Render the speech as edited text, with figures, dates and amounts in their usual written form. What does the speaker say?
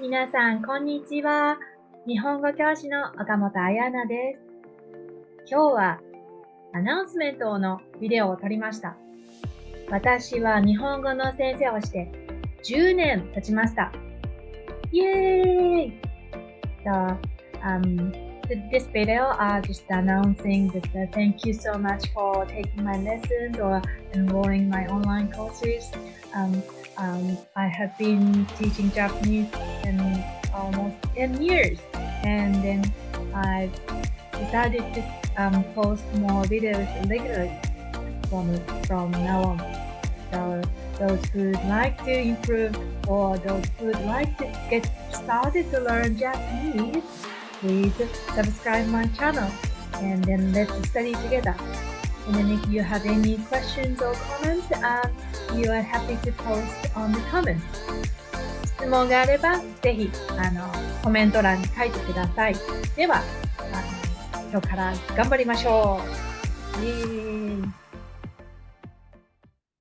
皆さん、こんにちは。日本語教師の岡本彩菜です。今日はアナウンスメントのビデオを撮りました。私は日本語の先生をして10年経ちました。イエーイ This video, just announcing that thank you so much for taking my lessons or enrolling my online courses. I have been teaching Japanese in almost 10 years, and then I decided to post more videos regularly from now on. So those who would like to improve or those who would like to get started to learn Japanese, please subscribe my channel and then let's study together. And then if you have any questions or comments, you are happy to post on the comments. 質問があればぜひコメント欄に書いてください。では今日から頑張りましょう。イエーイ